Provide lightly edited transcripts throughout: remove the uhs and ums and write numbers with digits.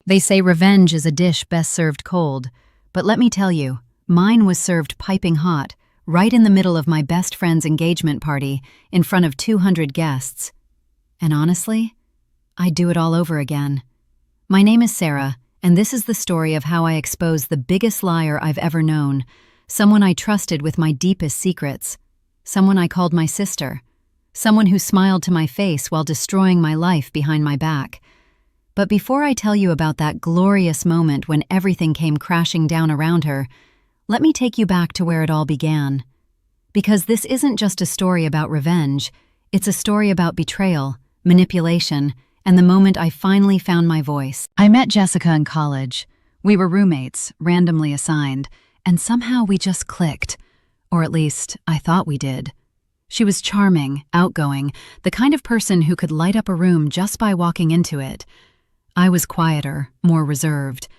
They say revenge is a dish best served cold, but let me tell you, mine was served piping hot, right in the middle of my best friend's engagement party, in front of 200 guests. And honestly, I'd do it all over again. My name is Sarah, and this is the story of how I exposed the biggest liar I've ever known, someone I trusted with my deepest secrets, someone I called my sister, someone who smiled to my face while destroying my life behind my back. But before I tell you about that glorious moment when everything came crashing down around her, let me take you back to where it all began. Because this isn't just a story about revenge, it's a story about betrayal, manipulation, and the moment I finally found my voice. I met Jessica in college. We were roommates, randomly assigned, and somehow we just clicked. Or at least, I thought we did. She was charming, outgoing, the kind of person who could light up a room just by walking into it. I was quieter, more reserved.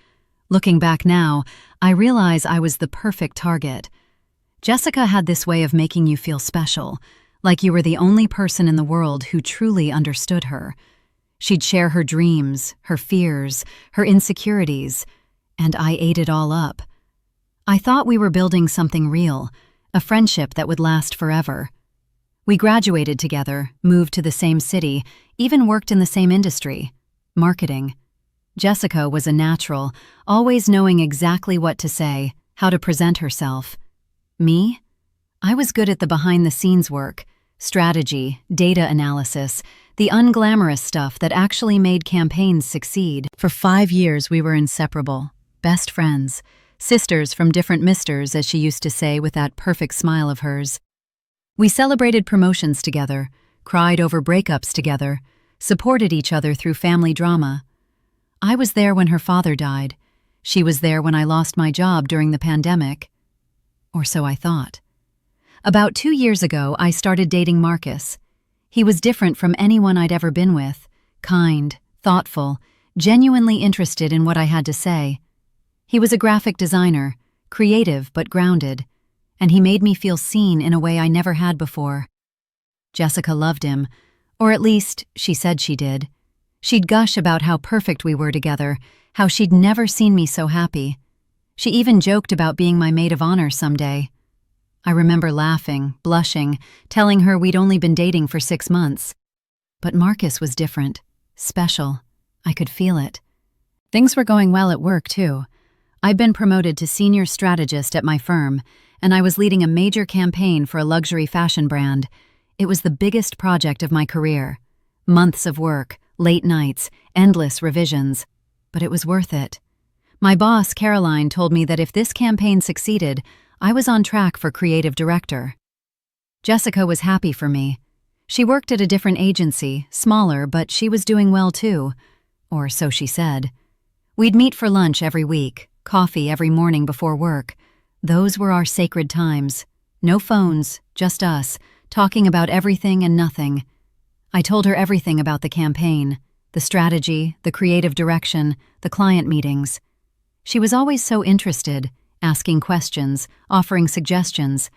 Looking back now, I realize I was the perfect target. Jessica had this way of making you feel special, like you were the only person in the world who truly understood her. She'd share her dreams, her fears, her insecurities, and I ate it all up. I thought we were building something real, a friendship that would last forever. We graduated together, moved to the same city, even worked in the same industry. Marketing. Jessica was a natural, always knowing exactly what to say, how to present herself. Me? I was good at the behind-the-scenes work, strategy, data analysis, the unglamorous stuff that actually made campaigns succeed. For 5 years we were inseparable, best friends, sisters from different misters, as she used to say with that perfect smile of hers. We celebrated promotions together, cried over breakups together, supported each other through family drama. I was there when her father died. She was there when I lost my job during the pandemic. Or so I thought. About 2 years ago, I started dating Marcus. He was different from anyone I'd ever been with, kind, thoughtful, genuinely interested in what I had to say. He was a graphic designer, creative but grounded, and he made me feel seen in a way I never had before. Jessica loved him, or at least, she said she did. She'd gush about how perfect we were together, how she'd never seen me so happy. She even joked about being my maid of honor someday. I remember laughing, blushing, telling her we'd only been dating for 6 months. But Marcus was different, special. I could feel it. Things were going well at work, too. I'd been promoted to senior strategist at my firm, and I was leading a major campaign for a luxury fashion brand. It was the biggest project of my career. Months of work, late nights, endless revisions. But it was worth it. My boss, Caroline, told me that if this campaign succeeded, I was on track for creative director. Jessica was happy for me. She worked at a different agency, smaller, but she was doing well too. Or so she said. We'd meet for lunch every week, coffee every morning before work. Those were our sacred times. No phones, just us, talking about everything and nothing. I told her everything about the campaign, the strategy, the creative direction, the client meetings. She was always so interested, asking questions, offering suggestions.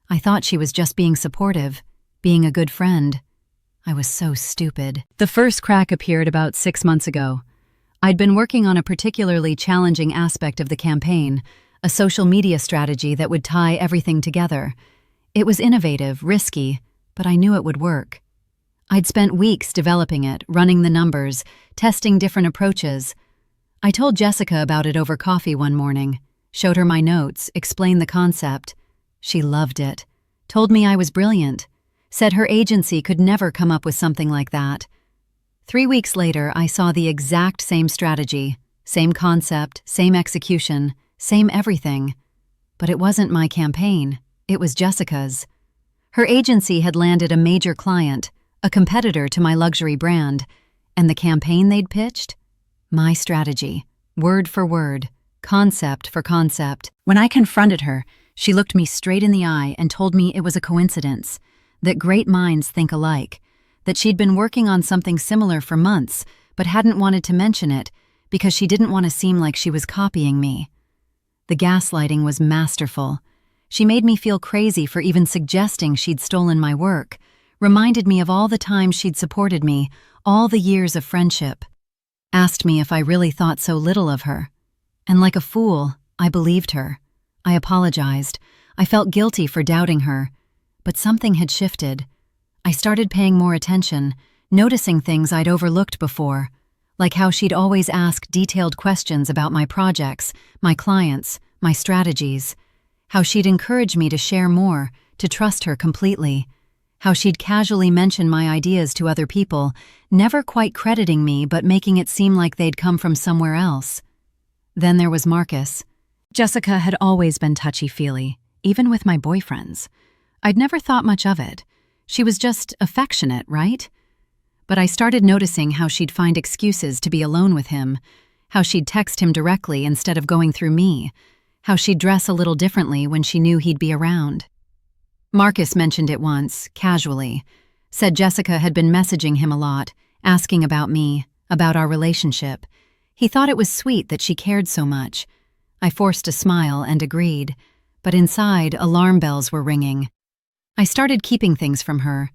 I thought she was just being supportive, being a good friend. I was so stupid. The first crack appeared about 6 months ago. I'd been working on a particularly challenging aspect of the campaign, a social media strategy that would tie everything together. It was innovative, risky, but I knew it would work. I'd spent weeks developing it, running the numbers, testing different approaches. I told Jessica about it over coffee one morning, showed her my notes, explained the concept. She loved it, told me I was brilliant, said her agency could never come up with something like that. 3 weeks later, I saw the exact same strategy, same concept, same execution, same everything. But it wasn't my campaign, it was Jessica's. Her agency had landed a major client, a competitor to my luxury brand, and the campaign they'd pitched? My strategy, word for word, concept for concept. When I confronted her, she looked me straight in the eye and told me it was a coincidence, that great minds think alike, that she'd been working on something similar for months, but hadn't wanted to mention it because she didn't want to seem like she was copying me. The gaslighting was masterful. She made me feel crazy for even suggesting she'd stolen my work, reminded me of all the times she'd supported me, all the years of friendship. asked me if I really thought so little of her. And like a fool, I believed her. I apologized. I felt guilty for doubting her. But something had shifted. I started paying more attention, noticing things I'd overlooked before, like how she'd always ask detailed questions about my projects, my clients, my strategies, how she'd encourage me to share more, to trust her completely, how she'd casually mention my ideas to other people, never quite crediting me but making it seem like they'd come from somewhere else. Then there was Marcus. Jessica had always been touchy-feely, even with my boyfriends. I'd never thought much of it. She was just affectionate, right? But I started noticing how she'd find excuses to be alone with him, how she'd text him directly instead of going through me, how she'd dress a little differently when she knew he'd be around. Marcus mentioned it once, casually, said Jessica had been messaging him a lot, asking about me, about our relationship. He thought it was sweet that she cared so much. I forced a smile and agreed, but inside, alarm bells were ringing. I started keeping things from her.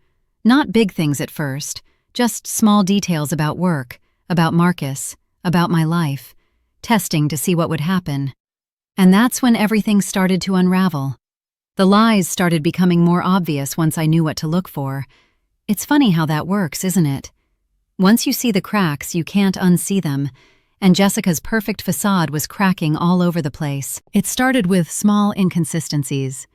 Not big things at first, just small details about work, about Marcus, about my life, testing to see what would happen. And that's when everything started to unravel. The lies started becoming more obvious once I knew what to look for. It's funny how that works, isn't it? Once you see the cracks, you can't unsee them, and Jessica's perfect facade was cracking all over the place. It started with small inconsistencies.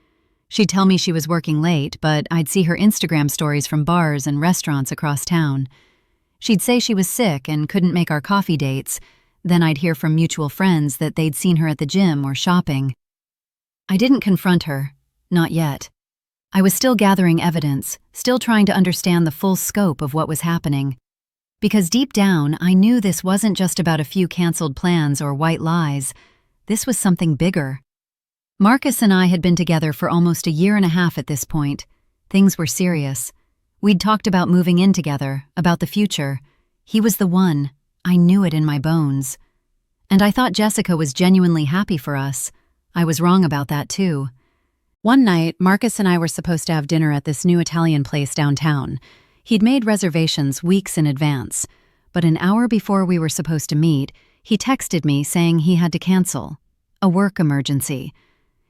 She'd tell me she was working late, but I'd see her Instagram stories from bars and restaurants across town. She'd say she was sick and couldn't make our coffee dates. Then I'd hear from mutual friends that they'd seen her at the gym or shopping. I didn't confront her. Not yet. I was still gathering evidence, still trying to understand the full scope of what was happening. Because deep down, I knew this wasn't just about a few canceled plans or white lies. This was something bigger. Marcus and I had been together for almost a year and a half at this point. Things were serious. We'd talked about moving in together, about the future. He was the one. I knew it in my bones. And I thought Jessica was genuinely happy for us. I was wrong about that too. One night, Marcus and I were supposed to have dinner at this new Italian place downtown. He'd made reservations weeks in advance, but an hour before we were supposed to meet, he texted me saying he had to cancel. A work emergency.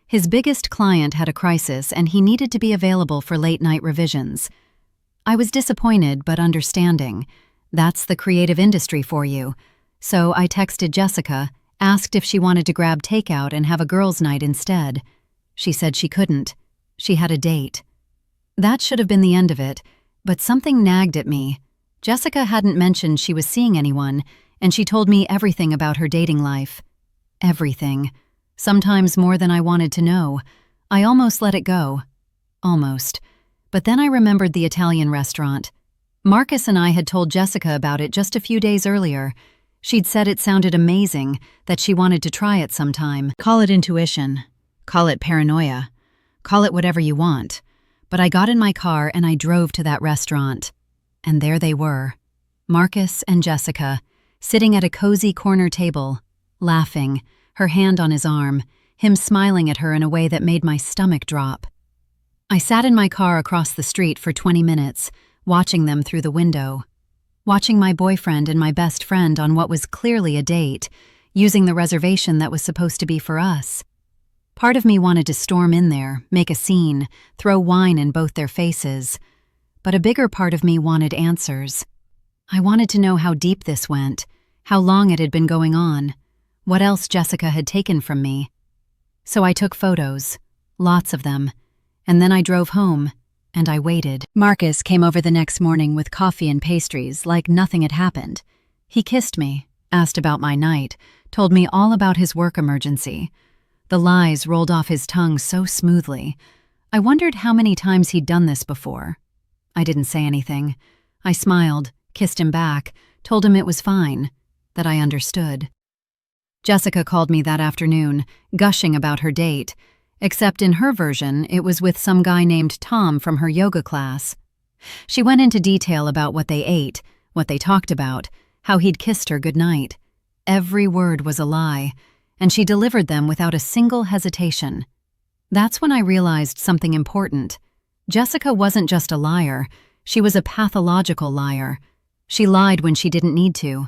His biggest client had a crisis and he needed to be available for late-night revisions. I was disappointed but understanding. That's the creative industry for you. So I texted Jessica, asked if she wanted to grab takeout and have a girls' night instead. She said she couldn't. She had a date. That should have been the end of it, but something nagged at me. Jessica hadn't mentioned she was seeing anyone, and she told me everything about her dating life. Everything. Sometimes more than I wanted to know. I almost let it go. Almost. But then I remembered the Italian restaurant. Marcus and I had told Jessica about it just a few days earlier. She'd said it sounded amazing, that she wanted to try it sometime. Call it intuition. Call it paranoia. Call it whatever you want. But I got in my car and I drove to that restaurant. And there they were. Marcus and Jessica, sitting at a cozy corner table, laughing, her hand on his arm, him smiling at her in a way that made my stomach drop. I sat in my car across the street for 20 minutes, watching them through the window. Watching my boyfriend and my best friend on what was clearly a date, using the reservation that was supposed to be for us. Part of me wanted to storm in there, make a scene, throw wine in both their faces. But a bigger part of me wanted answers. I wanted to know how deep this went, how long it had been going on, what else Jessica had taken from me. So I took photos, lots of them, and then I drove home, and I waited. Marcus came over the next morning with coffee and pastries like nothing had happened. He kissed me, asked about my night, told me all about his work emergency. The lies rolled off his tongue so smoothly. I wondered how many times he'd done this before. I didn't say anything. I smiled, kissed him back, told him it was fine, that I understood. Jessica called me that afternoon, gushing about her date, except in her version it was with some guy named Tom from her yoga class. She went into detail about what they ate, what they talked about, how he'd kissed her goodnight. Every word was a lie, and she delivered them without a single hesitation. That's when I realized something important. Jessica wasn't just a liar, she was a pathological liar. She lied when she didn't need to.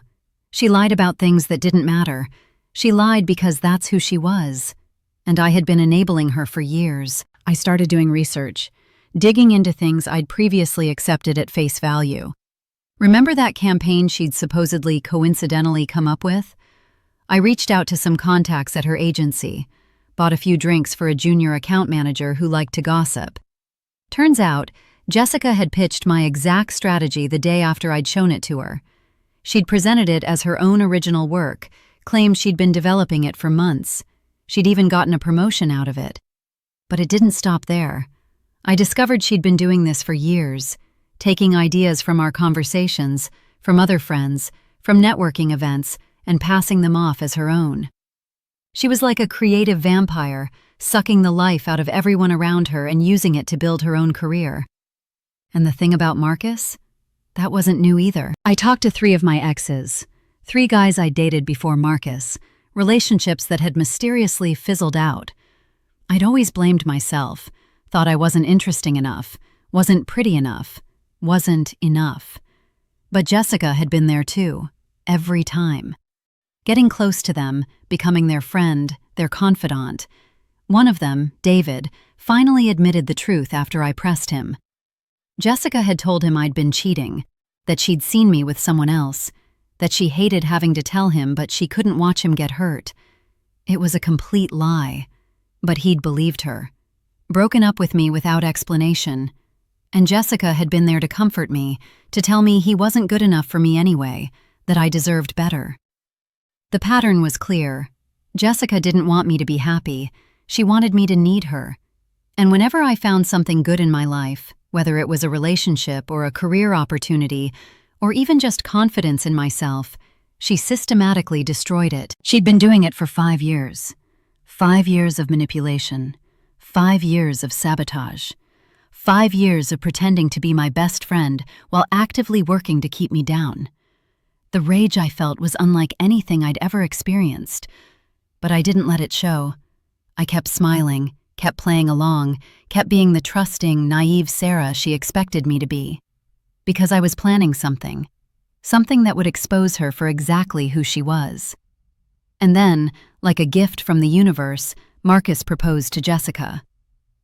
She lied about things that didn't matter. She lied because that's who she was. And I had been enabling her for years. I started doing research, digging into things I'd previously accepted at face value. Remember that campaign she'd supposedly coincidentally come up with? I reached out to some contacts at her agency, bought a few drinks for a junior account manager who liked to gossip. Turns out, Jessica had pitched my exact strategy the day after I'd shown it to her. She'd presented it as her own original work, claimed she'd been developing it for months. She'd even gotten a promotion out of it. But it didn't stop there. I discovered she'd been doing this for years, taking ideas from our conversations, from other friends, from networking events, and passing them off as her own. She was like a creative vampire, sucking the life out of everyone around her and using it to build her own career. And the thing about Marcus? That wasn't new either. I talked to 3 of my exes, 3 guys I dated before Marcus, relationships that had mysteriously fizzled out. I'd always blamed myself, thought I wasn't interesting enough, wasn't pretty enough, wasn't enough. But Jessica had been there too, every time. Getting close to them, becoming their friend, their confidant. One of them, David, finally admitted the truth after I pressed him. Jessica had told him I'd been cheating, that she'd seen me with someone else, that she hated having to tell him but she couldn't watch him get hurt. It was a complete lie, but he'd believed her. Broken up with me without explanation. And Jessica had been there to comfort me, to tell me he wasn't good enough for me anyway, that I deserved better. The pattern was clear. Jessica didn't want me to be happy. She wanted me to need her. And whenever I found something good in my life, whether it was a relationship or a career opportunity, or even just confidence in myself, she systematically destroyed it. She'd been doing it for 5 years. 5 years of manipulation. 5 years of sabotage. 5 years of pretending to be my best friend while actively working to keep me down. The rage I felt was unlike anything I'd ever experienced. But I didn't let it show. I kept smiling, kept playing along, kept being the trusting, naive Sarah she expected me to be. Because I was planning something that would expose her for exactly who she was. And then, like a gift from the universe, Marcus proposed to Jessica.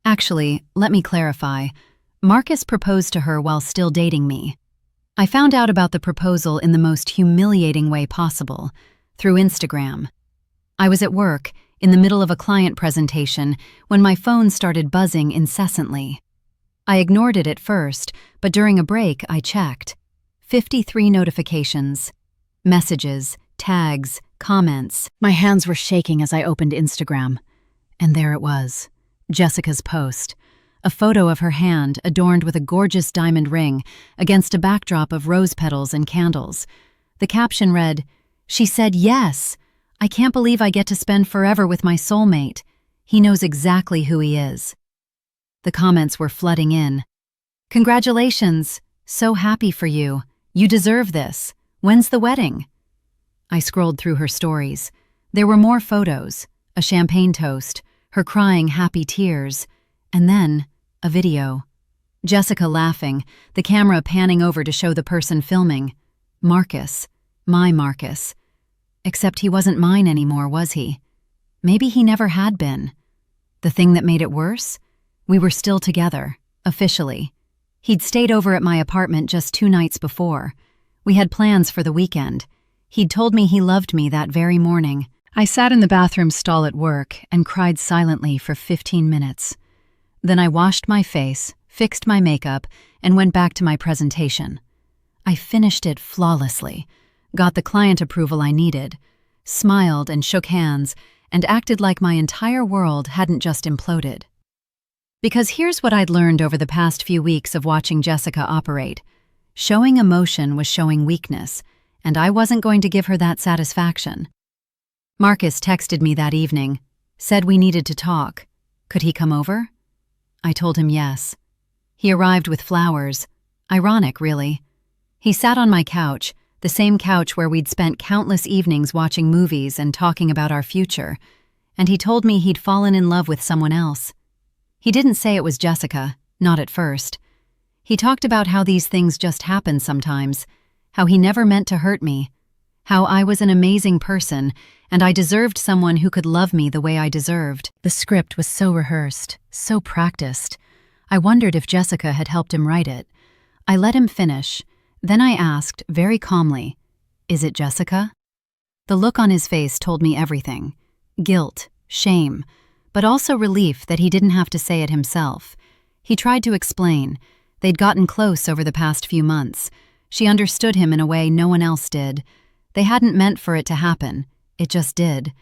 Actually, let me clarify. Marcus proposed to her while still dating me. I found out about the proposal in the most humiliating way possible, through Instagram. I was at work, in the middle of a client presentation, when my phone started buzzing incessantly. I ignored it at first, but during a break I checked. 53 notifications. Messages, tags, comments. My hands were shaking as I opened Instagram. And there it was, Jessica's post. A photo of her hand adorned with a gorgeous diamond ring against a backdrop of rose petals and candles. The caption read, "She said yes. I can't believe I get to spend forever with my soulmate. He knows exactly who he is." The comments were flooding in. "Congratulations. So happy for you. You deserve this. When's the wedding?" I scrolled through her stories. There were more photos, a champagne toast, her crying happy tears, and then a video. Jessica laughing, the camera panning over to show the person filming. Marcus. My Marcus. Except he wasn't mine anymore, was he? Maybe he never had been. The thing that made it worse? We were still together, officially. He'd stayed over at my apartment just 2 nights before. We had plans for the weekend. He'd told me he loved me that very morning. I sat in the bathroom stall at work and cried silently for 15 minutes. Then I washed my face, fixed my makeup, and went back to my presentation. I finished it flawlessly, got the client approval I needed, smiled and shook hands, and acted like my entire world hadn't just imploded. Because here's what I'd learned over the past few weeks of watching Jessica operate. Showing emotion was showing weakness, and I wasn't going to give her that satisfaction. Marcus texted me that evening, said we needed to talk. Could he come over? I told him yes. He arrived with flowers. Ironic, really. He sat on my couch, the same couch where we'd spent countless evenings watching movies and talking about our future, and he told me he'd fallen in love with someone else. He didn't say it was Jessica, not at first. He talked about how these things just happen sometimes, how he never meant to hurt me, how I was an amazing person and I deserved someone who could love me the way I deserved. The script was so rehearsed, so practiced. I wondered if Jessica had helped him write it. I let him finish. Then I asked, very calmly, "Is it Jessica?" The look on his face told me everything. Guilt, shame, but also relief that he didn't have to say it himself. He tried to explain. They'd gotten close over the past few months. She understood him in a way no one else did. They hadn't meant for it to happen. It just did.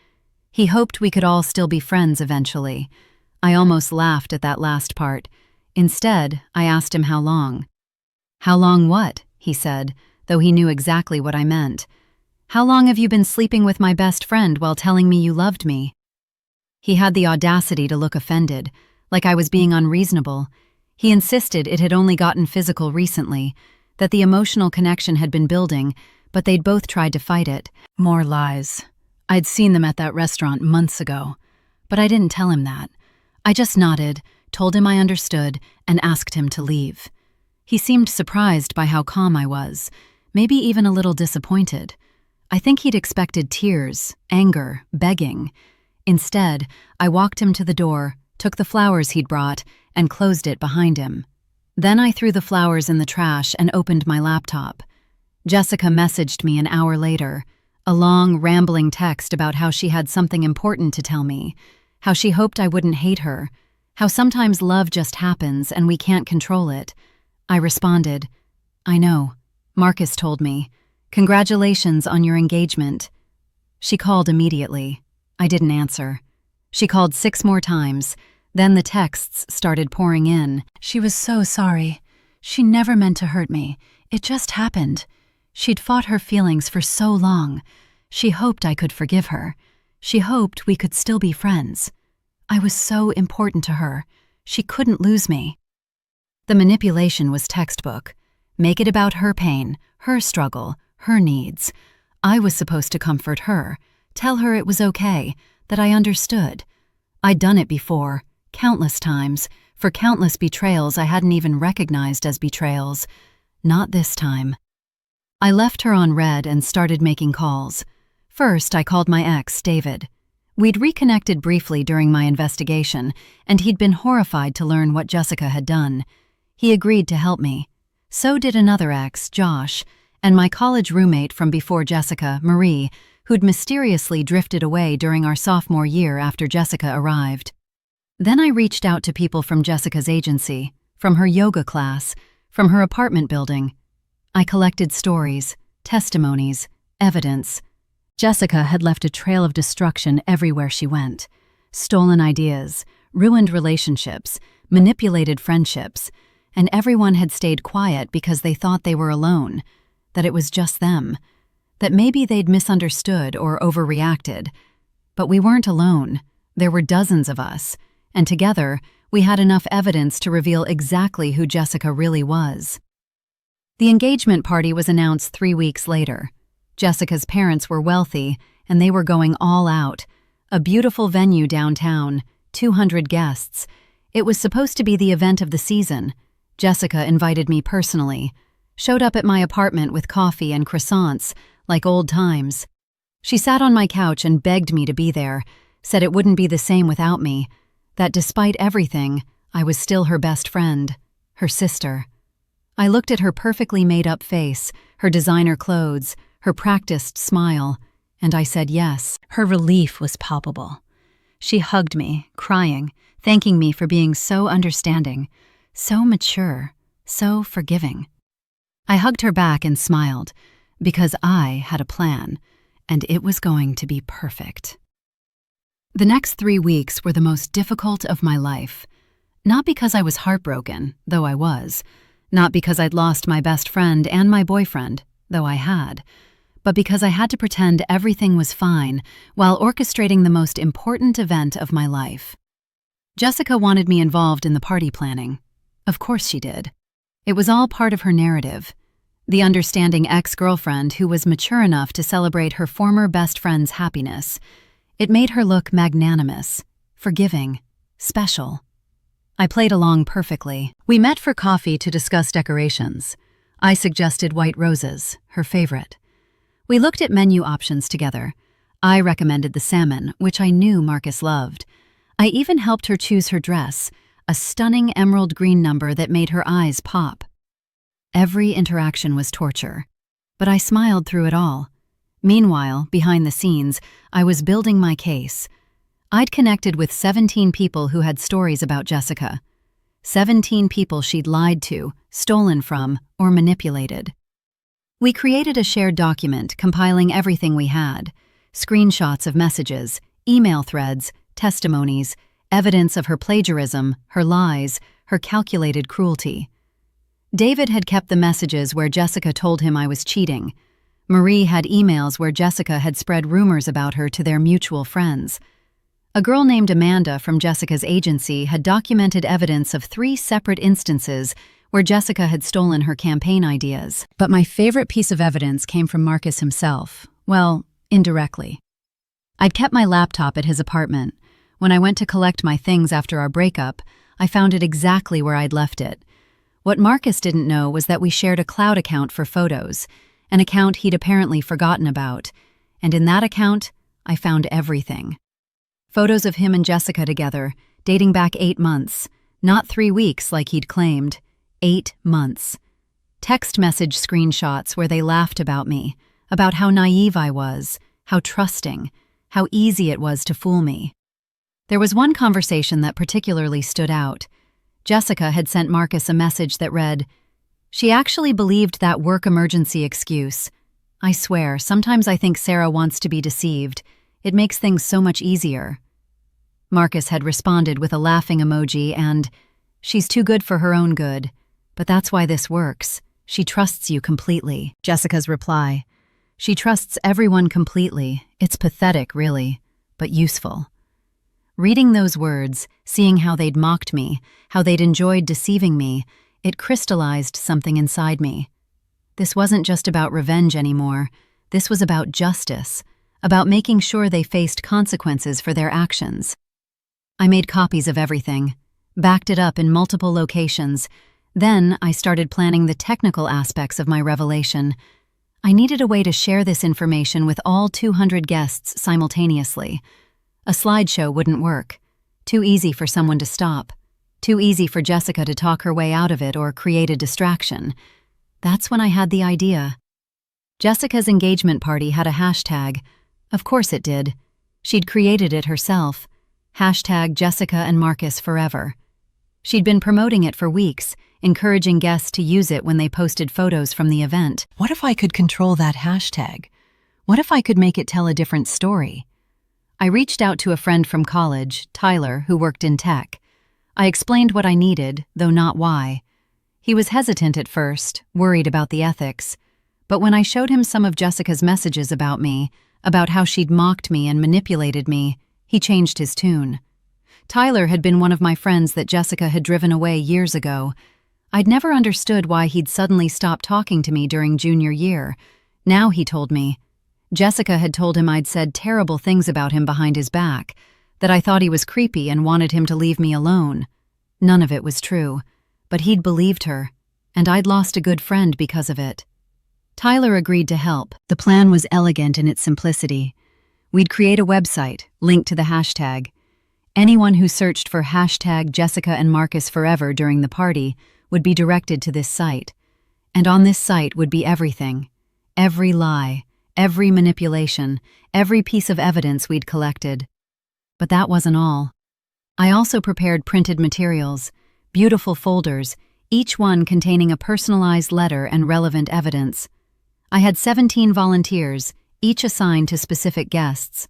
He hoped we could all still be friends eventually. I almost laughed at that last part. Instead, I asked him how long. "How long what?" he said, though he knew exactly what I meant. "How long have you been sleeping with my best friend while telling me you loved me?" He had the audacity to look offended, like I was being unreasonable. He insisted it had only gotten physical recently, that the emotional connection had been building, but they'd both tried to fight it. More lies. I'd seen them at that restaurant months ago. But I didn't tell him that. I just nodded, told him I understood, and asked him to leave. He seemed surprised by how calm I was, maybe even a little disappointed. I think he'd expected tears, anger, begging. Instead, I walked him to the door, took the flowers he'd brought, and closed it behind him. Then I threw the flowers in the trash and opened my laptop. Jessica messaged me an hour later, a long, rambling text about how she had something important to tell me, how she hoped I wouldn't hate her, how sometimes love just happens and we can't control it. I responded, "I know. Marcus told me. Congratulations on your engagement." She called immediately. I didn't answer. She called 6 more times. Then the texts started pouring in. She was so sorry. She never meant to hurt me. It just happened. She'd fought her feelings for so long. She hoped I could forgive her. She hoped we could still be friends. I was so important to her. She couldn't lose me. The manipulation was textbook. Make it about her pain, her struggle, her needs. I was supposed to comfort her, tell her it was okay, that I understood. I'd done it before, countless times, for countless betrayals I hadn't even recognized as betrayals. Not this time. I left her on red and started making calls. First, I called my ex, David. We'd reconnected briefly during my investigation, and he'd been horrified to learn what Jessica had done. He agreed to help me. So did another ex, Josh, and my college roommate from before Jessica, Marie, who'd mysteriously drifted away during our sophomore year after Jessica arrived. Then I reached out to people from Jessica's agency, from her yoga class, from her apartment building. I collected stories, testimonies, evidence. Jessica had left a trail of destruction everywhere she went. Stolen ideas, ruined relationships, manipulated friendships, and everyone had stayed quiet because they thought they were alone, that it was just them, that maybe they'd misunderstood or overreacted. But we weren't alone. There were dozens of us, and together we had enough evidence to reveal exactly who Jessica really was. The engagement party was announced 3 weeks later. Jessica's parents were wealthy, and they were going all out. A beautiful venue downtown, 200 guests. It was supposed to be the event of the season. Jessica invited me personally, showed up at my apartment with coffee and croissants, like old times. She sat on my couch and begged me to be there, said it wouldn't be the same without me, that despite everything, I was still her best friend, her sister. I looked at her perfectly made-up face, her designer clothes, her practiced smile, and I said yes. Her relief was palpable. She hugged me, crying, thanking me for being so understanding, so mature, so forgiving. I hugged her back and smiled, because I had a plan, and it was going to be perfect. The next 3 weeks were the most difficult of my life. Not because I was heartbroken, though I was. Not because I'd lost my best friend and my boyfriend, though I had. But because I had to pretend everything was fine while orchestrating the most important event of my life. Jessica wanted me involved in the party planning. Of course she did. It was all part of her narrative. The understanding ex-girlfriend who was mature enough to celebrate her former best friend's happiness. It made her look magnanimous, forgiving, special. I played along perfectly. We met for coffee to discuss decorations. I suggested white roses, her favorite. We looked at menu options together. I recommended the salmon, which I knew Marcus loved. I even helped her choose her dress, a stunning emerald green number that made her eyes pop. Every interaction was torture, but I smiled through it all. Meanwhile, behind the scenes, I was building my case. I'd connected with 17 people who had stories about Jessica. 17 people she'd lied to, stolen from, or manipulated. We created a shared document compiling everything we had: screenshots of messages, email threads, testimonies, evidence of her plagiarism, her lies, her calculated cruelty. David had kept the messages where Jessica told him I was cheating. Marie had emails where Jessica had spread rumors about her to their mutual friends. A girl named Amanda from Jessica's agency had documented evidence of 3 separate instances where Jessica had stolen her campaign ideas. But my favorite piece of evidence came from Marcus himself. Well, indirectly. I'd kept my laptop at his apartment. When I went to collect my things after our breakup, I found it exactly where I'd left it. What Marcus didn't know was that we shared a cloud account for photos, an account he'd apparently forgotten about, and in that account, I found everything. Photos of him and Jessica together, dating back 8 months, not 3 weeks like he'd claimed, 8 months. Text message screenshots where they laughed about me, about how naive I was, how trusting, how easy it was to fool me. There was one conversation that particularly stood out. Jessica had sent Marcus a message that read, "She actually believed that work emergency excuse. I swear, sometimes I think Sarah wants to be deceived. It makes things so much easier." Marcus had responded with a laughing emoji and, "She's too good for her own good. But that's why this works. She trusts you completely." Jessica's reply, "She trusts everyone completely. It's pathetic, really, but useful." Reading those words, seeing how they'd mocked me, how they'd enjoyed deceiving me, it crystallized something inside me. This wasn't just about revenge anymore. This was about justice, about making sure they faced consequences for their actions. I made copies of everything, backed it up in multiple locations. Then I started planning the technical aspects of my revelation. I needed a way to share this information with all 200 guests simultaneously. A slideshow wouldn't work. Too easy for someone to stop. Too easy for Jessica to talk her way out of it or create a distraction. That's when I had the idea. Jessica's engagement party had a hashtag. Of course it did. She'd created it herself. Hashtag Jessica and Marcus Forever. She'd been promoting it for weeks, encouraging guests to use it when they posted photos from the event. What if I could control that hashtag? What if I could make it tell a different story? I reached out to a friend from college, Tyler, who worked in tech. I explained what I needed, though not why. He was hesitant at first, worried about the ethics. But when I showed him some of Jessica's messages about me, about how she'd mocked me and manipulated me, he changed his tune. Tyler had been one of my friends that Jessica had driven away years ago. I'd never understood why he'd suddenly stopped talking to me during junior year. Now he told me. Jessica had told him I'd said terrible things about him behind his back, that I thought he was creepy and wanted him to leave me alone. None of it was true, but he'd believed her, and I'd lost a good friend because of it. Tyler agreed to help. The plan was elegant in its simplicity. We'd create a website, linked to the hashtag. Anyone who searched for hashtag Jessica and Marcus Forever during the party would be directed to this site. And on this site would be everything. Every lie, every manipulation, every piece of evidence we'd collected. But that wasn't all. I also prepared printed materials, beautiful folders, each one containing a personalized letter and relevant evidence. I had 17 volunteers, each assigned to specific guests.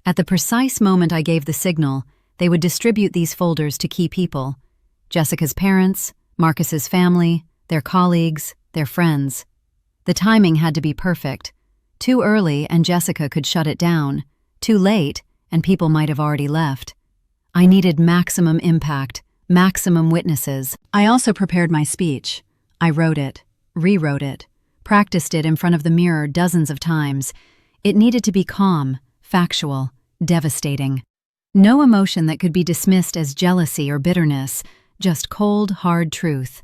At the precise moment I gave the signal, they would distribute these folders to key people: Jessica's parents, Marcus's family, their colleagues, their friends. The timing had to be perfect. Too early and Jessica could shut it down. Too late and people might have already left. I needed maximum impact, maximum witnesses. I also prepared my speech. I wrote it, rewrote it, practiced it in front of the mirror dozens of times. It needed to be calm, factual, devastating. No emotion that could be dismissed as jealousy or bitterness, just cold, hard truth.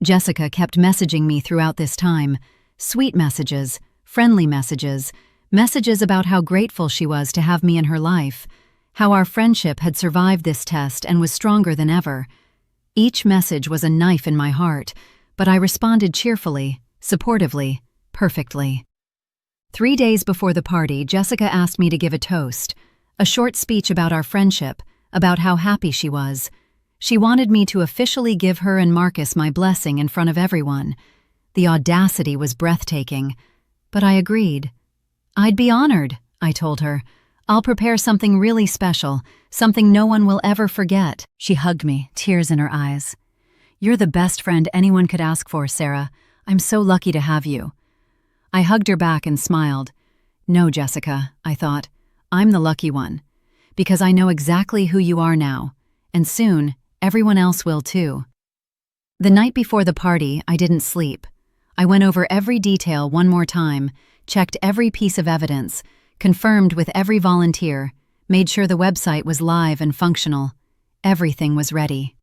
Jessica kept messaging me throughout this time, sweet messages, friendly messages, messages about how grateful she was to have me in her life, how our friendship had survived this test and was stronger than ever. Each message was a knife in my heart, but I responded cheerfully, supportively, perfectly. 3 days before the party, Jessica asked me to give a toast, a short speech about our friendship, about how happy she was. She wanted me to officially give her and Marcus my blessing in front of everyone. The audacity was breathtaking, but I agreed. I'd be honored, I told her. I'll prepare something really special, something no one will ever forget. She hugged me, tears in her eyes. You're the best friend anyone could ask for, Sarah. I'm so lucky to have you. I hugged her back and smiled. No, Jessica, I thought. I'm the lucky one. Because I know exactly who you are now. And soon, everyone else will too. The night before the party, I didn't sleep. I went over every detail one more time, checked every piece of evidence, confirmed with every volunteer, made sure the website was live and functional. Everything was ready.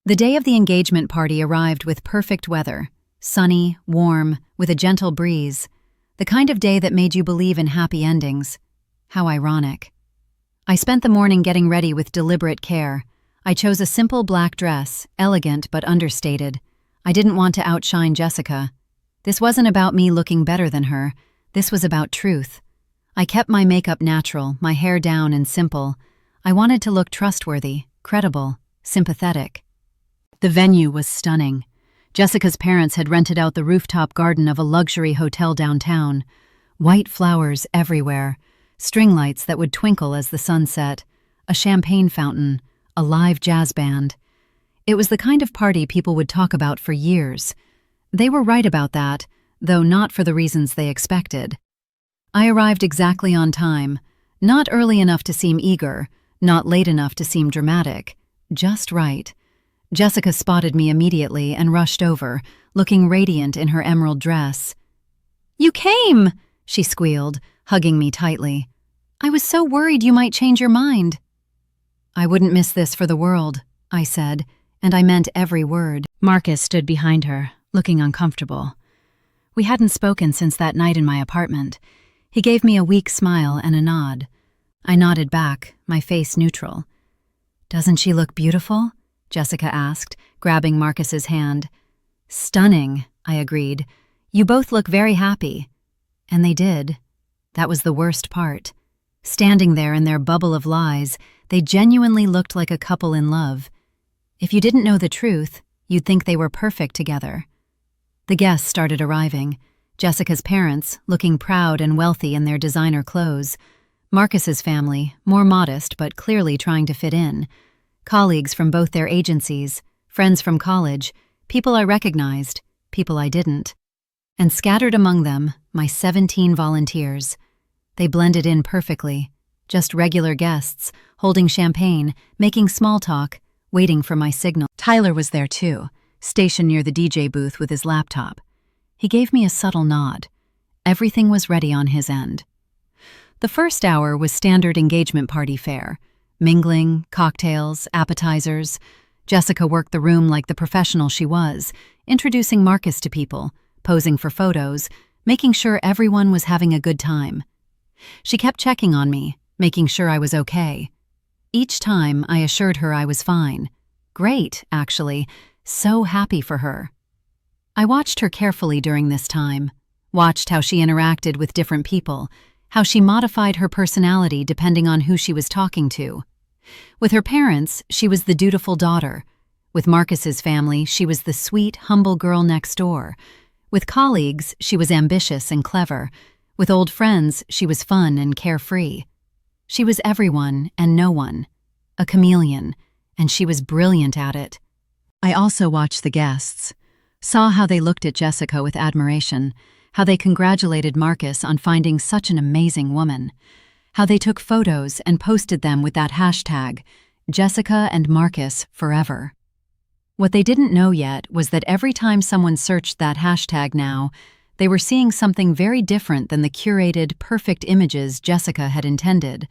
The day of the engagement party arrived with perfect weather. Sunny, warm, with a gentle breeze. The kind of day that made you believe in happy endings. How ironic. I spent the morning getting ready with deliberate care. I chose a simple black dress, elegant but understated. I didn't want to outshine Jessica. This wasn't about me looking better than her. This was about truth. I kept my makeup natural, my hair down and simple. I wanted to look trustworthy, credible, sympathetic. The venue was stunning. Jessica's parents had rented out the rooftop garden of a luxury hotel downtown. White flowers everywhere, string lights that would twinkle as the sun set, a champagne fountain, a live jazz band. It was the kind of party people would talk about for years. They were right about that, though not for the reasons they expected. I arrived exactly on time, not early enough to seem eager, not late enough to seem dramatic, just right. Jessica spotted me immediately and rushed over, looking radiant in her emerald dress. "You came!" she squealed, hugging me tightly. "I was so worried you might change your mind." "I wouldn't miss this for the world," I said, and I meant every word. Marcus stood behind her, looking uncomfortable. We hadn't spoken since that night in my apartment. He gave me a weak smile and a nod. I nodded back, my face neutral. "Doesn't she look beautiful?" Jessica asked, grabbing Marcus's hand. "Stunning," I agreed. "You both look very happy." And they did. That was the worst part. Standing there in their bubble of lies, they genuinely looked like a couple in love. If you didn't know the truth, you'd think they were perfect together. The guests started arriving. Jessica's parents, looking proud and wealthy in their designer clothes. Marcus's family, more modest but clearly trying to fit in. Colleagues from both their agencies, friends from college, people I recognized, people I didn't. And scattered among them, my 17 volunteers. They blended in perfectly, just regular guests, holding champagne, making small talk, waiting for my signal. Tyler was there too, stationed near the DJ booth with his laptop. He gave me a subtle nod. Everything was ready on his end. The first hour was standard engagement party fare. Mingling, cocktails, appetizers. Jessica worked the room like the professional she was, introducing Marcus to people, posing for photos, making sure everyone was having a good time. She kept checking on me, making sure I was okay. Each time, I assured her I was fine. Great, actually. So happy for her. I watched her carefully during this time, watched how she interacted with different people, how she modified her personality depending on who she was talking to. With her parents, she was the dutiful daughter. With Marcus's family, she was the sweet, humble girl next door. With colleagues, she was ambitious and clever. With old friends, she was fun and carefree. She was everyone and no one. A chameleon, and she was brilliant at it. I also watched the guests, saw how they looked at Jessica with admiration, how they congratulated Marcus on finding such an amazing woman, how they took photos and posted them with that hashtag, Jessica and Marcus forever. What they didn't know yet was that every time someone searched that hashtag now, they were seeing something very different than the curated, perfect images Jessica had intended.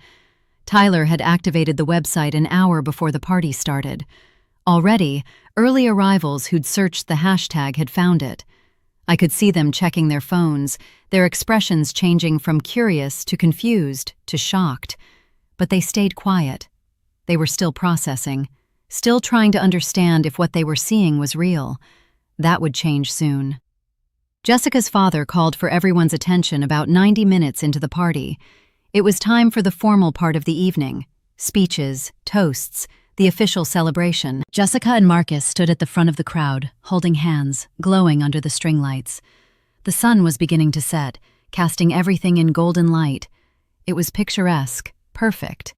Tyler had activated the website an hour before the party started. Already, early arrivals who'd searched the hashtag had found it. I could see them checking their phones, their expressions changing from curious to confused to shocked. But they stayed quiet. They were still processing, still trying to understand if what they were seeing was real. That would change soon. Jessica's father called for everyone's attention about 90 minutes into the party. It was time for the formal part of the evening. Speeches, toasts, the official celebration. Jessica and Marcus stood at the front of the crowd, holding hands, glowing under the string lights. The sun was beginning to set, casting everything in golden light. It was picturesque, perfect.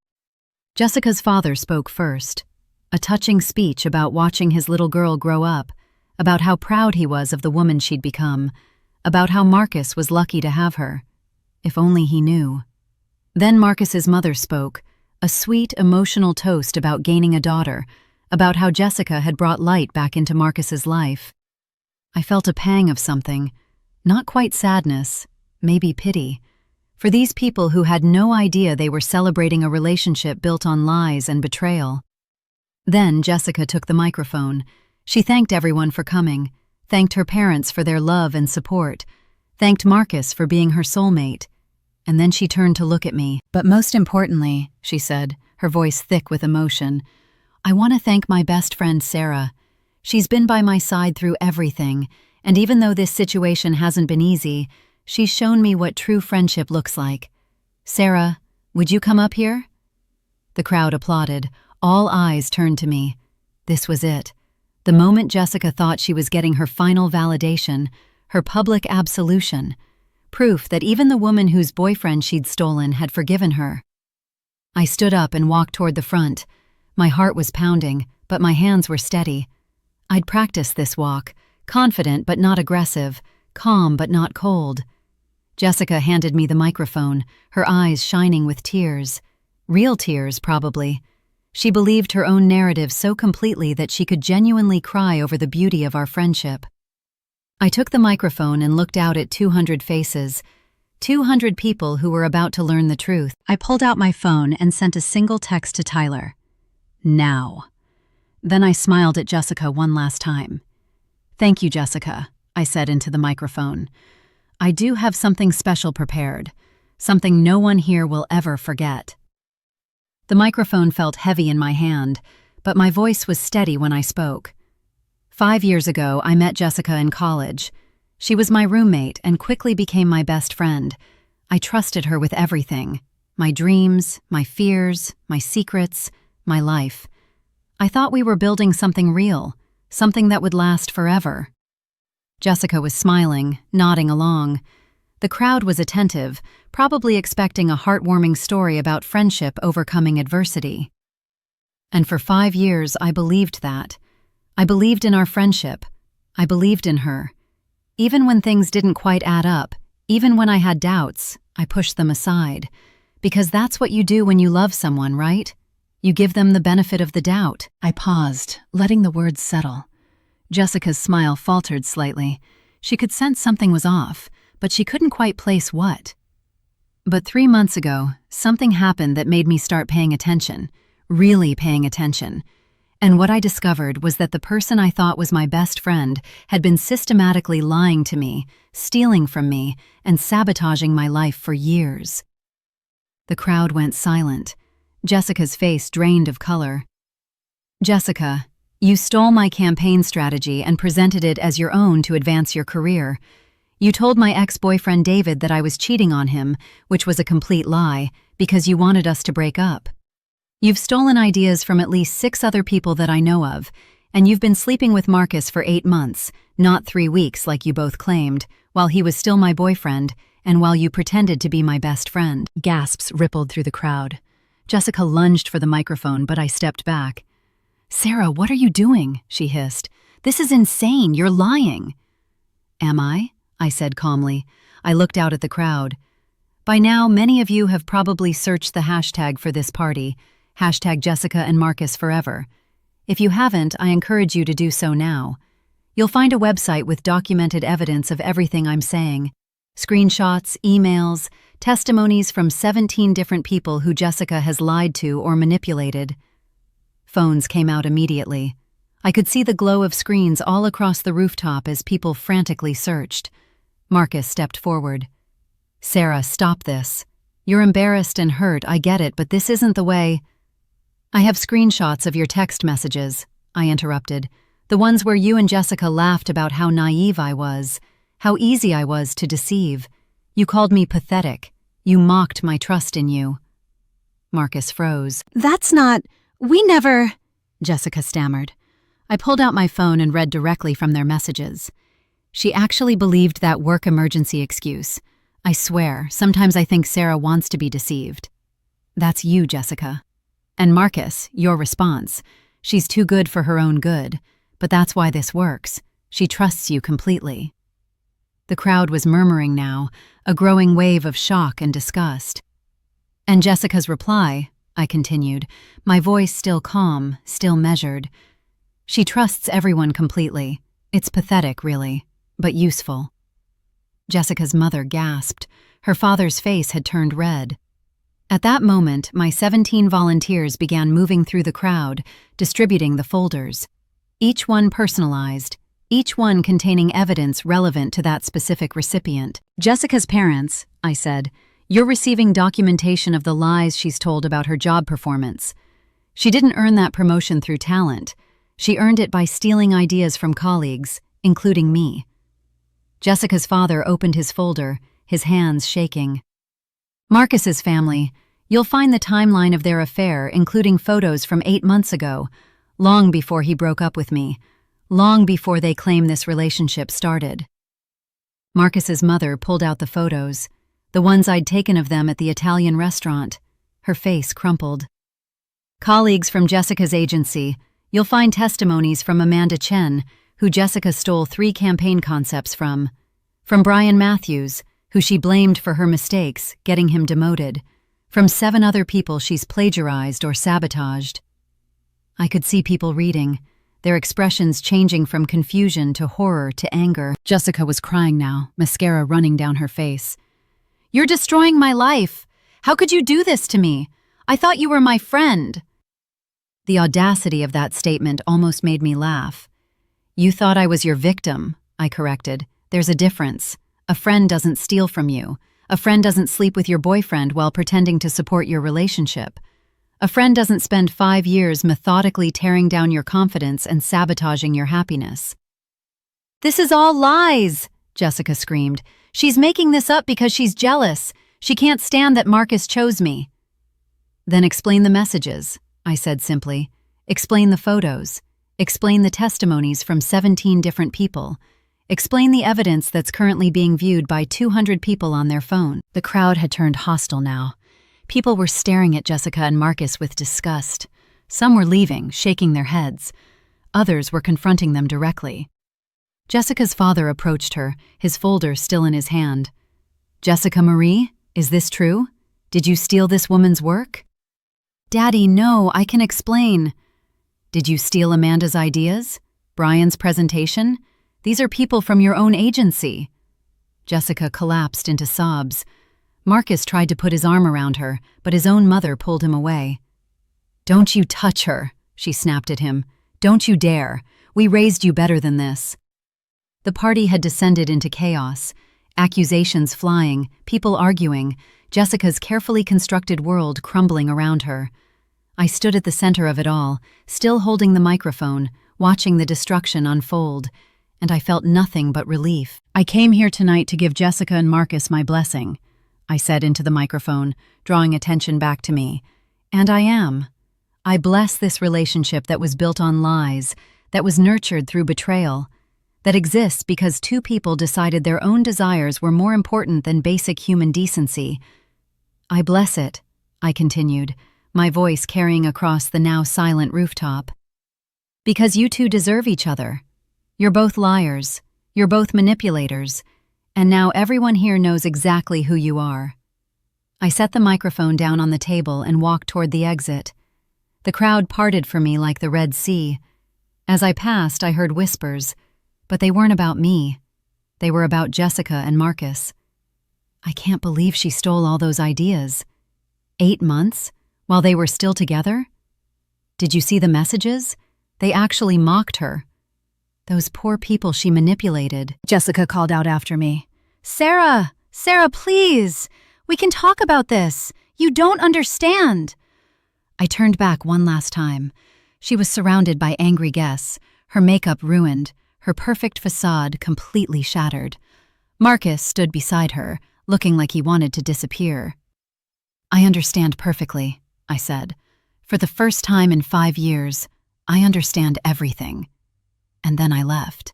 Jessica's father spoke first, a touching speech about watching his little girl grow up, about how proud he was of the woman she'd become, about how Marcus was lucky to have her. If only he knew. Then Marcus's mother spoke, a sweet, emotional toast about gaining a daughter, about how Jessica had brought light back into Marcus's life. I felt a pang of something, not quite sadness, maybe pity, for these people who had no idea they were celebrating a relationship built on lies and betrayal. Then Jessica took the microphone. She thanked everyone for coming, thanked her parents for their love and support, thanked Marcus for being her soulmate. And then she turned to look at me. But most importantly, she said, her voice thick with emotion, I want to thank my best friend Sarah. She's been by my side through everything, and even though this situation hasn't been easy, she's shown me what true friendship looks like. Sarah, would you come up here? The crowd applauded. All eyes turned to me. This was it. The moment Jessica thought she was getting her final validation, her public absolution. Proof that even the woman whose boyfriend she'd stolen had forgiven her. I stood up and walked toward the front. My heart was pounding, but my hands were steady. I'd practiced this walk, confident but not aggressive, calm but not cold. Jessica handed me the microphone, her eyes shining with tears. Real tears, probably. She believed her own narrative so completely that she could genuinely cry over the beauty of our friendship. I took the microphone and looked out at 200 faces, 200 people who were about to learn the truth. I pulled out my phone and sent a single text to Tyler. Now. Then I smiled at Jessica one last time. Thank you, Jessica, I said into the microphone. I do have something special prepared, something no one here will ever forget. The microphone felt heavy in my hand, but my voice was steady when I spoke. 5 years ago, I met Jessica in college. She was my roommate and quickly became my best friend. I trusted her with everything. My dreams, my fears, my secrets, my life. I thought we were building something real, something that would last forever. Jessica was smiling, nodding along. The crowd was attentive, probably expecting a heartwarming story about friendship overcoming adversity. And for 5 years, I believed that. I believed in our friendship. I believed in her. Even when things didn't quite add up, even when I had doubts, I pushed them aside. Because that's what you do when you love someone, right? You give them the benefit of the doubt. I paused, letting the words settle. Jessica's smile faltered slightly. She could sense something was off, but she couldn't quite place what. But 3 months ago, something happened that made me start paying attention, really paying attention. And what I discovered was that the person I thought was my best friend had been systematically lying to me, stealing from me, and sabotaging my life for years. The crowd went silent. Jessica's face drained of color. Jessica, you stole my campaign strategy and presented it as your own to advance your career. You told my ex-boyfriend David that I was cheating on him, which was a complete lie, because you wanted us to break up. You've stolen ideas from at least 6 other people that I know of, and you've been sleeping with Marcus for 8 months, not 3 weeks like you both claimed, while he was still my boyfriend, and while you pretended to be my best friend. Gasps rippled through the crowd. Jessica lunged for the microphone, but I stepped back. Sarah, what are you doing? She hissed. This is insane. You're lying. Am I? I said calmly. I looked out at the crowd. By now, many of you have probably searched the hashtag for this party, #Jessica and Marcus Forever. If you haven't, I encourage you to do so now. You'll find a website with documented evidence of everything I'm saying. Screenshots, emails, testimonies from 17 different people who Jessica has lied to or manipulated. Phones came out immediately. I could see the glow of screens all across the rooftop as people frantically searched. Marcus stepped forward. "Sarah, stop this. You're embarrassed and hurt, I get it, but this isn't the way—" "I have screenshots of your text messages," I interrupted. "The ones where you and Jessica laughed about how naive I was, how easy I was to deceive. You called me pathetic. You mocked my trust in you." Marcus froze. "That's not— we never—" Jessica stammered. I pulled out my phone and read directly from their messages. She actually believed that work emergency excuse. I swear, sometimes I think Sarah wants to be deceived. "That's you, Jessica." And Marcus, your response. "She's too good for her own good. But that's why this works. She trusts you completely." The crowd was murmuring now, a growing wave of shock and disgust. "And Jessica's reply," I continued, my voice still calm, still measured. "She trusts everyone completely. It's pathetic, really, but useful." Jessica's mother gasped. Her father's face had turned red. At that moment, my 17 volunteers began moving through the crowd, distributing the folders. Each one personalized, each one containing evidence relevant to that specific recipient. "Jessica's parents," I said, "you're receiving documentation of the lies she's told about her job performance. She didn't earn that promotion through talent. She earned it by stealing ideas from colleagues, including me." Jessica's father opened his folder, his hands shaking. "Marcus's family. You'll find the timeline of their affair, including photos from 8 months ago, long before he broke up with me, long before they claim this relationship started." Marcus's mother pulled out the photos, the ones I'd taken of them at the Italian restaurant. Her face crumpled. "Colleagues from Jessica's agency. You'll find testimonies from Amanda Chen, who Jessica stole 3 campaign concepts from Brian Matthews, who she blamed for her mistakes, getting him demoted, from 7 other people she's plagiarized or sabotaged." I could see people reading, their expressions changing from confusion to horror to anger. Jessica was crying now, mascara running down her face. "You're destroying my life. How could you do this to me? I thought you were my friend." The audacity of that statement almost made me laugh. "You thought I was your victim," I corrected. "There's a difference. A friend doesn't steal from you. A friend doesn't sleep with your boyfriend while pretending to support your relationship. A friend doesn't spend 5 years methodically tearing down your confidence and sabotaging your happiness." "This is all lies," Jessica screamed. "She's making this up because she's jealous. She can't stand that Marcus chose me." "Then explain the messages," I said simply. "Explain the photos. Explain the testimonies from 17 different people. Explain the evidence that's currently being viewed by 200 people on their phone." The crowd had turned hostile now. People were staring at Jessica and Marcus with disgust. Some were leaving, shaking their heads. Others were confronting them directly. Jessica's father approached her, his folder still in his hand. "Jessica Marie, is this true? Did you steal this woman's work?" "Daddy, no, I can explain." "Did you steal Amanda's ideas? Brian's presentation? These are people from your own agency." Jessica collapsed into sobs. Marcus tried to put his arm around her, but his own mother pulled him away. "Don't you touch her," she snapped at him. "Don't you dare. We raised you better than this." The party had descended into chaos. Accusations flying, people arguing, Jessica's carefully constructed world crumbling around her. I stood at the center of it all, still holding the microphone, watching the destruction unfold, and I felt nothing but relief. "I came here tonight to give Jessica and Marcus my blessing," I said into the microphone, drawing attention back to me. "And I am. I bless this relationship that was built on lies, that was nurtured through betrayal, that exists because 2 people decided their own desires were more important than basic human decency. I bless it," I continued, my voice carrying across the now silent rooftop. "Because you 2 deserve each other. You're both liars, you're both manipulators, and now everyone here knows exactly who you are." I set the microphone down on the table and walked toward the exit. The crowd parted for me like the Red Sea. As I passed, I heard whispers, but they weren't about me. They were about Jessica and Marcus. I can't believe she stole all those ideas. 8 months? While they were still together? Did you see the messages? They actually mocked her. Those poor people she manipulated. Jessica called out after me. Sarah, please. We can talk about this. You don't understand. I turned back one last time. She was surrounded by angry guests, her makeup ruined, her perfect facade completely shattered. Marcus stood beside her, looking like he wanted to disappear. I understand perfectly, I said. For the first time in 5 years, I understand everything. And then I left.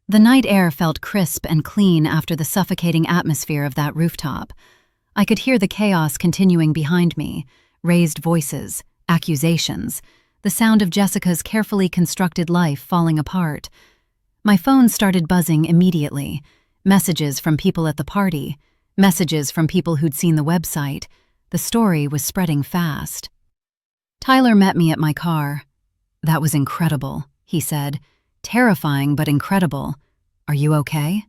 The night air felt crisp and clean after the suffocating atmosphere of that rooftop. I could hear the chaos continuing behind me, raised voices, accusations, the sound of Jessica's carefully constructed life falling apart. My phone started buzzing immediately. Messages from people at the party, messages from people who'd seen the website. The story was spreading fast. Tyler met me at my car. That was incredible, he said. Terrifying but incredible. Are you okay?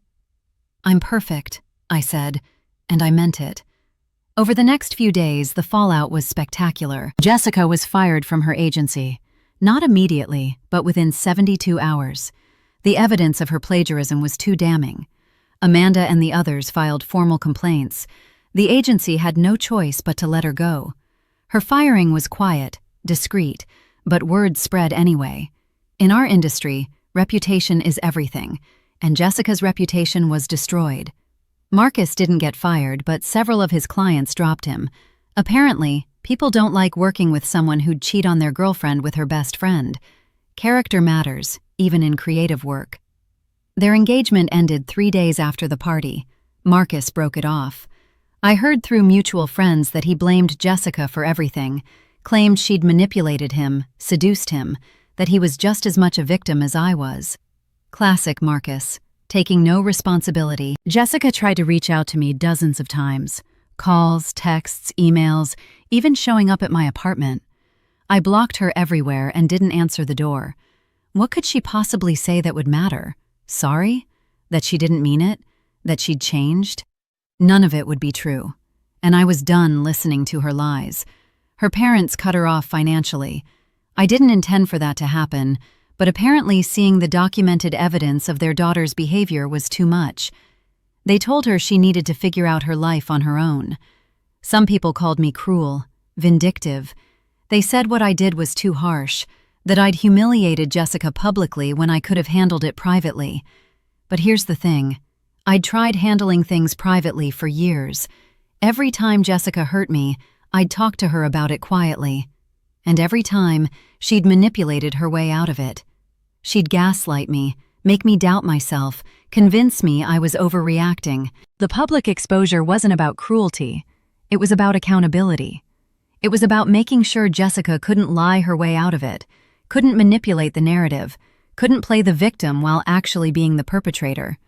I'm perfect, I said, and I meant it. Over the next few days, the fallout was spectacular. Jessica was fired from her agency. Not immediately, but within 72 hours. The evidence of her plagiarism was too damning. Amanda and the others filed formal complaints. The agency had no choice but to let her go. Her firing was quiet, discreet, but word spread anyway. In our industry, reputation is everything, and Jessica's reputation was destroyed. Marcus didn't get fired, but several of his clients dropped him. Apparently, people don't like working with someone who'd cheat on their girlfriend with her best friend. Character matters, even in creative work. Their engagement ended 3 days after the party. Marcus broke it off. I heard through mutual friends that he blamed Jessica for everything, claimed she'd manipulated him, seduced him, that he was just as much a victim as I was. Classic Marcus, taking no responsibility. Jessica tried to reach out to me dozens of times. Calls, texts, emails, even showing up at my apartment. I blocked her everywhere and didn't answer the door. What could she possibly say that would matter? Sorry? That she didn't mean it? That she'd changed? None of it would be true. And I was done listening to her lies. Her parents cut her off financially. I didn't intend for that to happen, but apparently seeing the documented evidence of their daughter's behavior was too much. They told her she needed to figure out her life on her own. Some people called me cruel, vindictive. They said what I did was too harsh, that I'd humiliated Jessica publicly when I could have handled it privately. But here's the thing. I'd tried handling things privately for years. Every time Jessica hurt me, I'd talk to her about it quietly. And every time, she'd manipulated her way out of it. She'd gaslight me, make me doubt myself, convince me I was overreacting. The public exposure wasn't about cruelty. It was about accountability. It was about making sure Jessica couldn't lie her way out of it, couldn't manipulate the narrative, couldn't play the victim while actually being the perpetrator.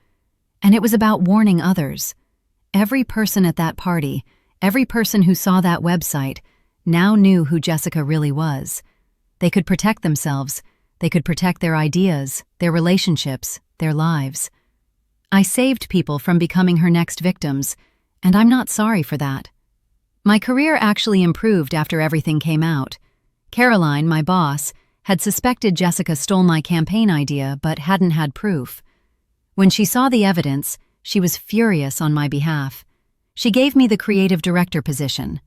And it was about warning others. Every person at that party, every person who saw that website, now knew who Jessica really was. They could protect themselves. They could protect their ideas, their relationships, their lives. I saved people from becoming her next victims, and I'm not sorry for that. My career actually improved after everything came out. Caroline, my boss, had suspected Jessica stole my campaign idea but hadn't had proof. When she saw the evidence, she was furious on my behalf. She gave me the creative director position.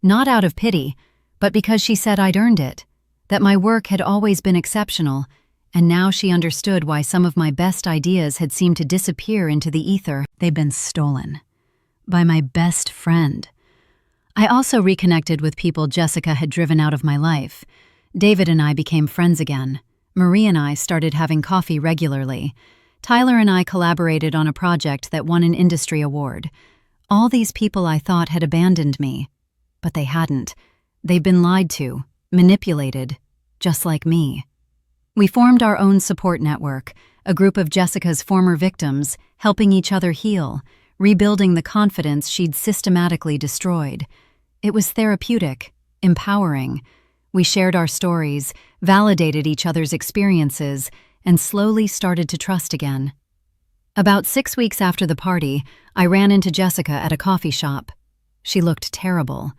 Not out of pity, but because she said I'd earned it, that my work had always been exceptional, and now she understood why some of my best ideas had seemed to disappear into the ether. They'd been stolen. By my best friend. I also reconnected with people Jessica had driven out of my life. David and I became friends again. Marie and I started having coffee regularly. Tyler and I collaborated on a project that won an industry award. All these people I thought had abandoned me. But they hadn't. They'd been lied to, manipulated, just like me. We formed our own support network, a group of Jessica's former victims, helping each other heal, rebuilding the confidence she'd systematically destroyed. It was therapeutic, empowering. We shared our stories, validated each other's experiences, and slowly started to trust again. About 6 weeks after the party, I ran into Jessica at a coffee shop. She looked terrible.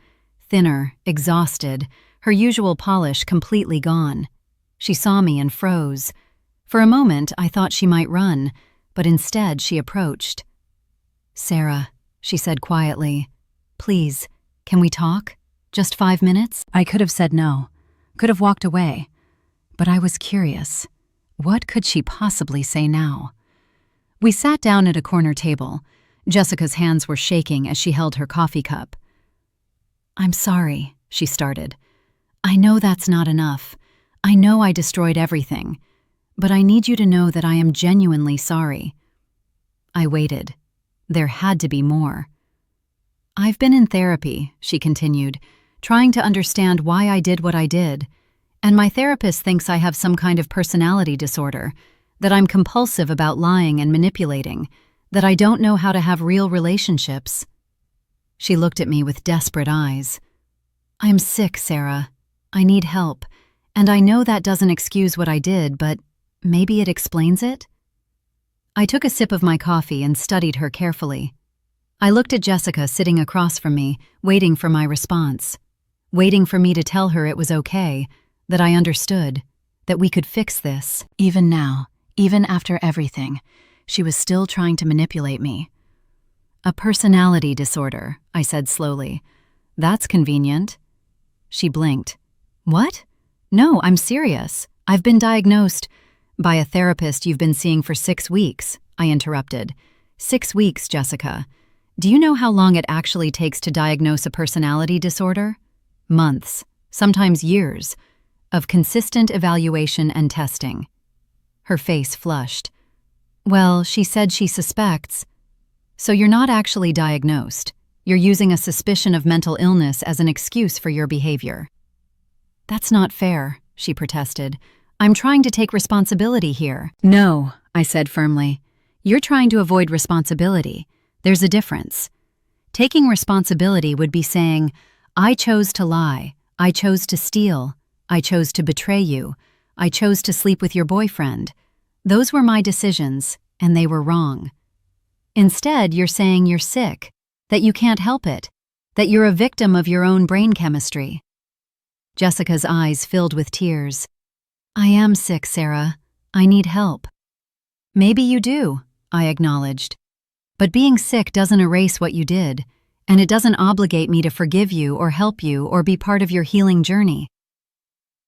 Thinner, exhausted, her usual polish completely gone. She saw me and froze. For a moment, I thought she might run, but instead she approached. "Sarah," she said quietly, "please, can we talk? Just 5 minutes?" I could have said no, could have walked away, but I was curious. What could she possibly say now? We sat down at a corner table. Jessica's hands were shaking as she held her coffee cup. "I'm sorry," she started. "I know that's not enough. I know I destroyed everything. But I need you to know that I am genuinely sorry." I waited. There had to be more. "I've been in therapy," she continued, "trying to understand why I did what I did. And my therapist thinks I have some kind of personality disorder, that I'm compulsive about lying and manipulating, that I don't know how to have real relationships." She looked at me with desperate eyes. "I'm sick, Sarah. I need help. And I know that doesn't excuse what I did, but maybe it explains it?" I took a sip of my coffee and studied her carefully. I looked at Jessica sitting across from me, waiting for my response, waiting for me to tell her it was okay, that I understood, that we could fix this. Even now, even after everything, she was still trying to manipulate me. "A personality disorder," I said slowly. "That's convenient." She blinked. "What? No, I'm serious. I've been diagnosed—" "By a therapist you've been seeing for 6 weeks, I interrupted. 6 weeks, Jessica. Do you know how long it actually takes to diagnose a personality disorder? Months, sometimes years, of consistent evaluation and testing." Her face flushed. "Well, she said she suspects." "So you're not actually diagnosed. You're using a suspicion of mental illness as an excuse for your behavior." "That's not fair," she protested. "I'm trying to take responsibility here." "No," I said firmly. "You're trying to avoid responsibility. There's a difference. Taking responsibility would be saying, I chose to lie, I chose to steal, I chose to betray you, I chose to sleep with your boyfriend. Those were my decisions, and they were wrong. Instead, you're saying you're sick, that you can't help it, that you're a victim of your own brain chemistry." Jessica's eyes filled with tears. "I am sick, Sarah. I need help." "Maybe you do," I acknowledged. "But being sick doesn't erase what you did, and it doesn't obligate me to forgive you or help you or be part of your healing journey."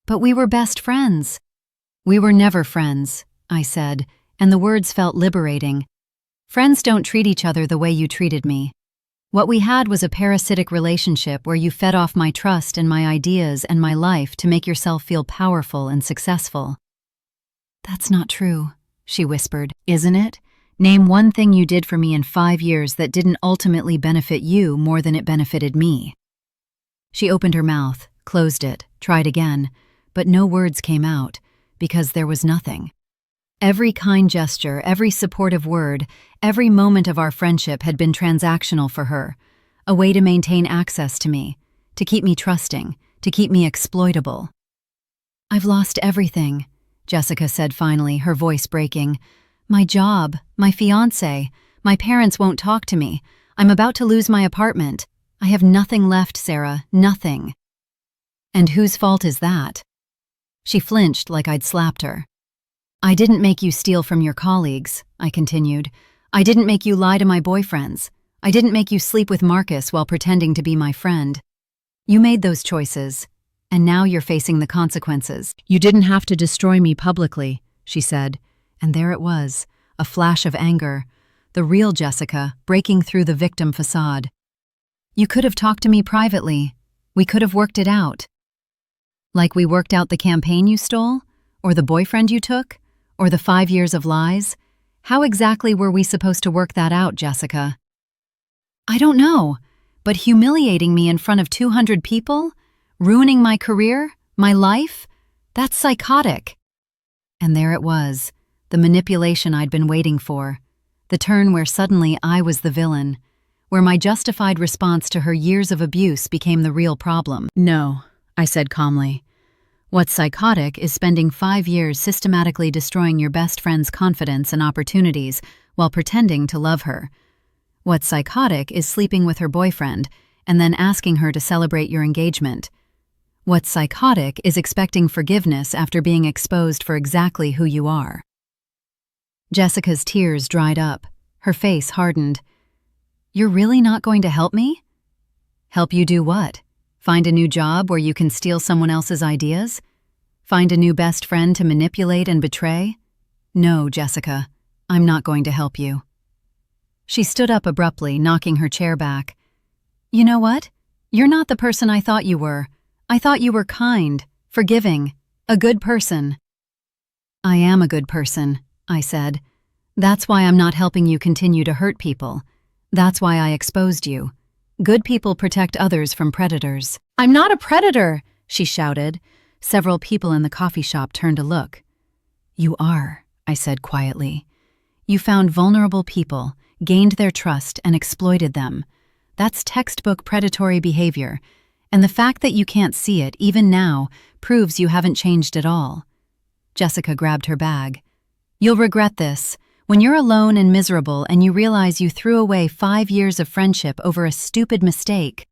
"But we were best friends." "We were never friends," I said, and the words felt liberating. "Friends don't treat each other the way you treated me. What we had was a parasitic relationship where you fed off my trust and my ideas and my life to make yourself feel powerful and successful." "That's not true," she whispered. "Isn't it? Name one thing you did for me in 5 years that didn't ultimately benefit you more than it benefited me." She opened her mouth, closed it, tried again, but no words came out, because there was nothing. Every kind gesture, every supportive word, every moment of our friendship had been transactional for her, a way to maintain access to me, to keep me trusting, to keep me exploitable. "I've lost everything," Jessica said finally, her voice breaking. "My job, my fiancé, my parents won't talk to me. I'm about to lose my apartment. I have nothing left, Sarah, nothing." "And whose fault is that?" She flinched like I'd slapped her. "I didn't make you steal from your colleagues," I continued. "I didn't make you lie to my boyfriends. I didn't make you sleep with Marcus while pretending to be my friend. You made those choices, and now you're facing the consequences." "You didn't have to destroy me publicly," she said, and there it was, a flash of anger, the real Jessica breaking through the victim facade. "You could have talked to me privately. We could have worked it out." "Like we worked out the campaign you stole? Or the boyfriend you took? Or the 5 years of lies? How exactly were we supposed to work that out, Jessica?" "I don't know, but humiliating me in front of 200 people? Ruining my career? My life? That's psychotic." And there it was, the manipulation I'd been waiting for, the turn where suddenly I was the villain, where my justified response to her years of abuse became the real problem. "No," I said calmly. "What's psychotic is spending 5 years systematically destroying your best friend's confidence and opportunities while pretending to love her. What's psychotic is sleeping with her boyfriend and then asking her to celebrate your engagement. What's psychotic is expecting forgiveness after being exposed for exactly who you are. Jessica's tears dried up. Her face hardened. You're really not going to help me? Help you do what? Find a new job where you can steal someone else's ideas? Find a new best friend to manipulate and betray? No, Jessica, I'm not going to help you. She stood up abruptly, knocking her chair back. You know what? You're not the person I thought you were. I thought you were kind, forgiving, a good person. I am a good person, I said. That's why I'm not helping you continue to hurt people. That's why I exposed you. Good people protect others from predators. I'm not a predator, she shouted. Several people in the coffee shop turned to look. You are, I said quietly. You found vulnerable people, gained their trust, and exploited them. That's textbook predatory behavior, and the fact that you can't see it, even now, proves you haven't changed at all. Jessica grabbed her bag. You'll regret this. When you're alone and miserable and you realize you threw away 5 years of friendship over a stupid mistake.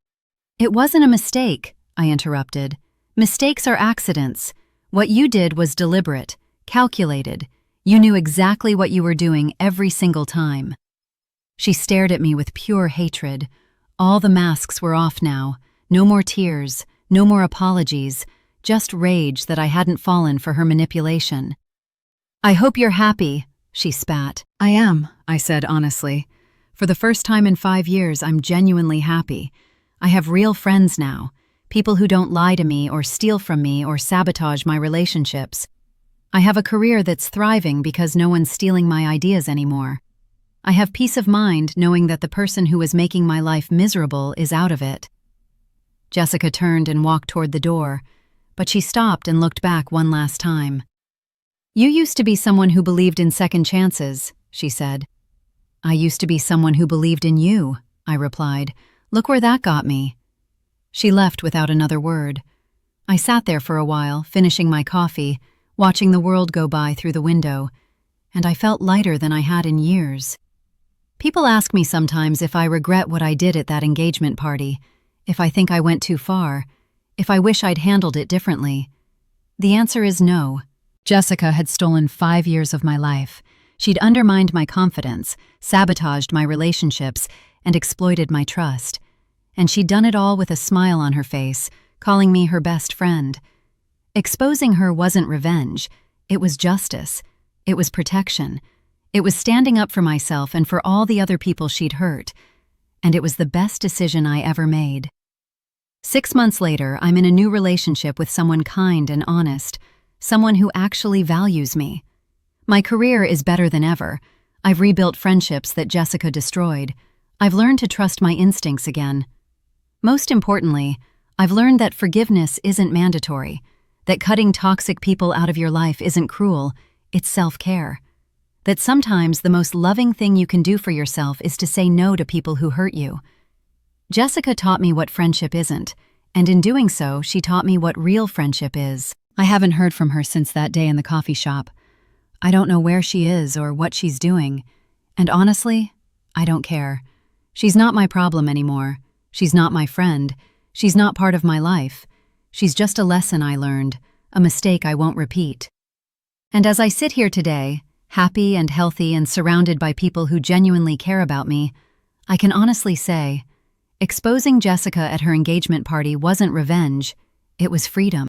It wasn't a mistake, I interrupted. Mistakes are accidents. What you did was deliberate, calculated. You knew exactly what you were doing every single time. She stared at me with pure hatred. All the masks were off now. No more tears, no more apologies, just rage that I hadn't fallen for her manipulation. I hope you're happy, she spat. I am, I said honestly. For the first time in 5 years, I'm genuinely happy. I have real friends now, people who don't lie to me or steal from me or sabotage my relationships. I have a career that's thriving because no one's stealing my ideas anymore. I have peace of mind knowing that the person who was making my life miserable is out of it. Jessica turned and walked toward the door, but she stopped and looked back one last time. You used to be someone who believed in second chances, she said. I used to be someone who believed in you, I replied. Look where that got me. She left without another word. I sat there for a while, finishing my coffee, watching the world go by through the window, and I felt lighter than I had in years. People ask me sometimes if I regret what I did at that engagement party, if I think I went too far, if I wish I'd handled it differently. The answer is no. Jessica had stolen 5 years of my life. She'd undermined my confidence, sabotaged my relationships, and exploited my trust. And she'd done it all with a smile on her face, calling me her best friend. Exposing her wasn't revenge. It was justice. It was protection. It was standing up for myself and for all the other people she'd hurt. And it was the best decision I ever made. 6 months later, I'm in a new relationship with someone kind and honest, someone who actually values me. My career is better than ever. I've rebuilt friendships that Jessica destroyed. I've learned to trust my instincts again. Most importantly, I've learned that forgiveness isn't mandatory, that cutting toxic people out of your life isn't cruel, it's self-care. That sometimes the most loving thing you can do for yourself is to say no to people who hurt you. Jessica taught me what friendship isn't, and in doing so, she taught me what real friendship is. I haven't heard from her since that day in the coffee shop. I don't know where she is or what she's doing, and honestly, I don't care. She's not my problem anymore. She's not my friend. She's not part of my life. She's just a lesson I learned, a mistake I won't repeat. And as I sit here today, happy and healthy and surrounded by people who genuinely care about me, I can honestly say, exposing Jessica at her engagement party wasn't revenge, it was freedom.